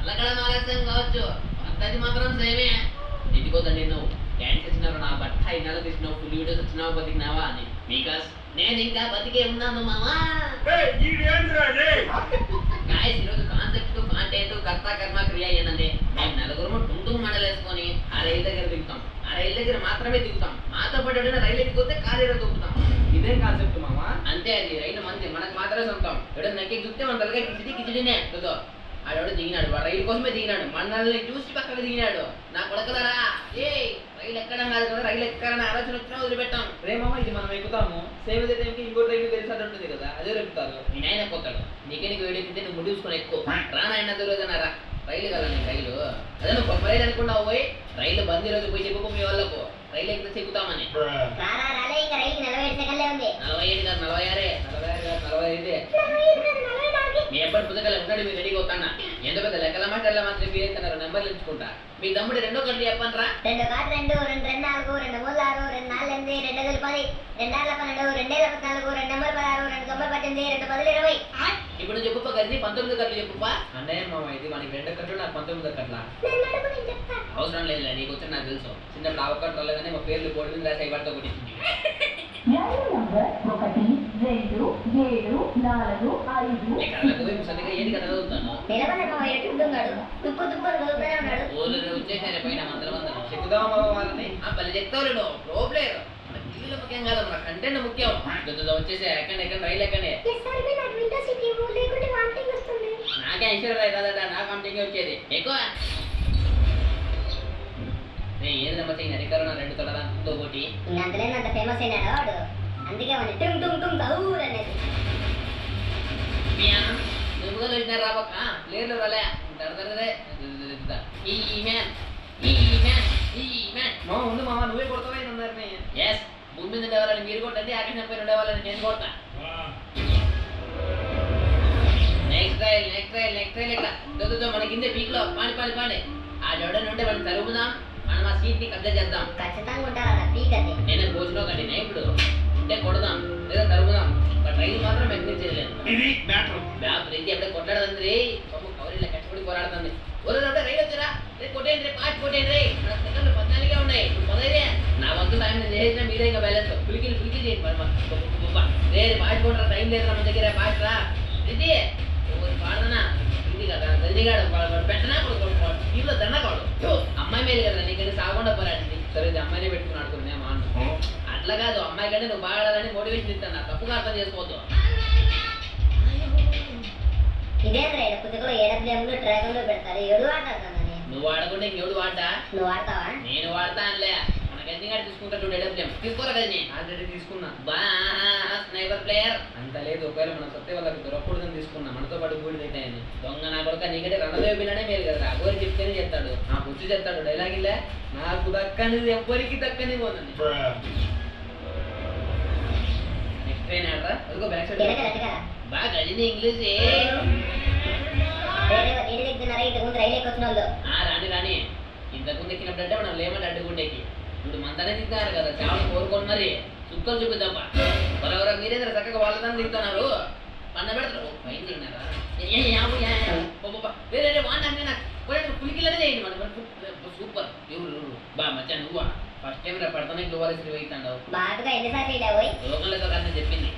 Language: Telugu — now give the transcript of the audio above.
అలకడం ఆలస్యం కావచ్చు, పద్ధతి మాత్రం సేమే. ఇంటికోదండి నువ్వు డ్యాన్స్ వచ్చినావు, నా బట్ట ఇన్నాళ్ళు తీసినావు, ఫుల్ వీడియోస్ వచ్చినావు, బతికినావా అని. బికాస్ నేను ఇంకా బతికే ఉన్నాను మామా. గాయస్ ఈరోజు కాన్సెప్ట్, కాంటెంట్, కర్త కర్మ క్రియ ఏంటంటే మేము నలుగురు టుంటుం మండలు వేసుకొని ఆ రైలు దగ్గర దిగుతాం. ఆ రైలు దగ్గర మాత్రమే దిగుతాం. మాతో పాటు ఎవరైనా రైలు ఎక్కిపోతే కాలేరు దొక్కుతాం. ఇదే కాన్సెప్ట్ మామా. అంతే, అది రైలు మంది మనకు మాత్రమే సొంతం. ఎవడో నక్కి చూస్తే మన తలగా కిచిడినే చూద్దాం. ఆడవాడు దిగినాడు, వాడు రైలు కోసమే దిగినాడు, మనల్ని చూసి పక్కన దిగినాడు. నా కొడకదరా ఏ రైలు ఎక్కడం కాదు కదా, రైలు ఎక్కాలని ఆలోచన వచ్చినా వదిలిపెట్టాం. రే మామ, ఇది మనం ఎక్కుతాము, సేమ్ అదే టైంకి ఇంకో రైలు తెలిసినట్టు ఉంటుంది కదా, అదే ఎక్కుతారు. నేను ఆయన పోతాడు, నీకు వేడెక్కితే నువ్వు ముడి చూసుకొని ఎక్కువ రానాయన దొరుకుతున్నారా. రైలు కదా నేను రైలు, అదే నువ్వు కొత్త రైలు అనుకున్నావు. పోయి రైలు బంద్ రోజు పోయి చెప్పుకో మీ వాళ్ళకు రైలు ఎక్కితే చెక్కుతామని. 47 సెకండ్లే ఉంది. 47 కాదు 46, 45 మీ ఎప్పటి పుస్తకాలు ఉంటాడు, మీరు రెడీగా వస్తానా. ఎంత పెద్ద లెక్కల మాటల్లో మాత్రం మీరు అవుతున్నారు, నెంబర్లు ఎంచుకుంటా. మీ తమ్ముడు రెండో కంటే చెప్పండి రా. 2 కాదు 2, 2 2 4, 2 3 6, 2 4 8, 2 5 10, 2 6 12, 2 7 14, 2 నెంబర్ 16, 2 9 18, 2 10 20. ఇప్పుడు చెప్పుపా గది 19 కట్లు చెప్పుపా. అంటే మామ ఇది మనకి 2 కట్లు, నాకు 19 కట్ల. అవసరం లేదు, నీకు వచ్చి నాకు తెలుసు. చిన్నప్పుడు అవకాశం రాలేదని మా పేర్లు బోర్డు మీద రాసి అయిపడితో కొట్టించింది. ఏంటి కదా చదువుతాను వచ్చేసారు పైన మందరం చెక్కుదామా వాళ్ళని. పల్లె చెప్తావు ప్రో ప్లేయర్. మన టీవీలో ముఖ్యం కాదు, మన కంటెంట్ ముఖ్యం. వచ్చేసే ఎక్కండి ఎక్కండి రైలు ఎక్కండి. నాకే ఐశ్వర్య కాదట, నా వామిటింగ్ వచ్చేది ఎక్కువ. ఏది నమ్మకం అధికారం 2 తొడదాంతో పోటీ అంత ఫేమస్ అయినాడు వాడు, అందుకే వాడిని టుంగ్ టుంగ్ టుంగ్ తౌర్ అనేది. నువ్వుగా వచ్చినారు రాబక్క ప్లేయర్లు రాలే తడతడే. ఈ మ్యాన్ మామ ఉంది మామ, నువ్వే కొడతావని అందరినీ. ఎస్, భూమి మీద ఉండేవాళ్ళని మీరు కొట్టండి, ఆకాశం పైన ఉండేవాళ్ళని నేను కొడతా. నెక్స్ట్ రైల్ ఇక్కడ దొరుకుతాం మన కింద పీక్ లో పాడి ఆ జోడని ఉంటే మనం తరుగుదాం, మనం ఆ సీట్ ని కబ్జా చేద్దాం. ఖచ్చితంగా ఉంటారా పీక్ అది. నేను భోజనం కండి నేను ఇప్పుడు ఉంటే కొడదాం లేదా తరుగుదాం, బట్ రైలు మాత్రం మెగ్నెట్ చేయలేదు. ప్రీతి ఎప్పుడే కొట్లాడుతుంది, కవరీలో కష్టపడి పోరాడుతుంది. రైలు వచ్చారా కొట్టేయండి, పాచి కొట్టేయండి. మన సెకండ్లు 14 ఉన్నాయి, 15. నా వంతు సాయం నేను చేసిన మీరే ఇంకా బ్యాలెన్స్ పులికిలు చేయండి. రే పాచి కొట్టరా, టైం లేదు మన దగ్గర, పాచి రా ప్రీతి పాడదనా. ప్రీతి కదా దండిగాడు పెట్టనా టీంలో దండగాడు. అమ్మాయి మేలు కదా, నీకంటే సాగకుండా పోరాడింది. సరే అమ్మాయినే పెట్టుకుని ఆడుకున్నా మా అన్న. అట్లా కాదు, అమ్మాయి కంటే నువ్వు బాగా ఆడాలని మోటివేషన్ ఇస్తాను, తప్పుగా అర్థం చేసుకోవద్దు. ఇదేంద్రా పుస్తకంలో ఏడబ్ల్యూఎంలో డ్రాగన్ లో పెడతారు, ఏడు ఆడతాను. నువ్వు ఆడకుండా ఇంకెవడు వాడతా? నువ్వు ఆడతావా? నేను వాడతా అనలే, మనకి ఎందుకంటే తీసుకుంటాడు ఏడబ్ల్యూఎం. తీసుకోరా కదా నేను ఆల్రెడీ తీసుకున్నా. స్నైపర్ ప్లేయర్ అంత లేదు, ఒకవేళ మనం సత్య వాళ్ళకి దొరకకూడదని తీసుకున్నా, మనతో పాటు బూడిద అవుతాయని. దొంగ నా కొడుక, నీకంటే రణదేవి పిల్లనే మేలు కదా. అగోరి చెప్తేనే చెప్తాడు, నా బుచ్చి చెప్తాడు డైలాగ్ ఇల్లే, నాకు దక్కనిది ఎవ్వరికి దక్కని పోతుంది. నెక్స్ట్ ట్రైన్ ఆడరా, అదిగో బ్యాక్ సైడ్ బాగా గడిది ఇంగ్లీష్. రాని ఇంతకుముందు ఎక్కినప్పుడంటే మనం లేమంటే అడ్డుకుంటేకి ఇప్పుడు మనతోనే తింటారు కదా, చాలా కోరుకొని మరి సుక్కలు చూపిద్దాం. బరవర మీరేంద్ర చక్కగా వాళ్ళతో తింటున్నారు, పండ పెడతారు పైన తిన్నారా. వేరే పులికిల్లనే చేయండి మన సూపర్. ఎవరు బా మచ్చా నువ్వా ఫస్ట్ టైం రా పడతానే గ్లోవాల్ అవుతాడు, లోకల్తో కన్నా చెప్పింది.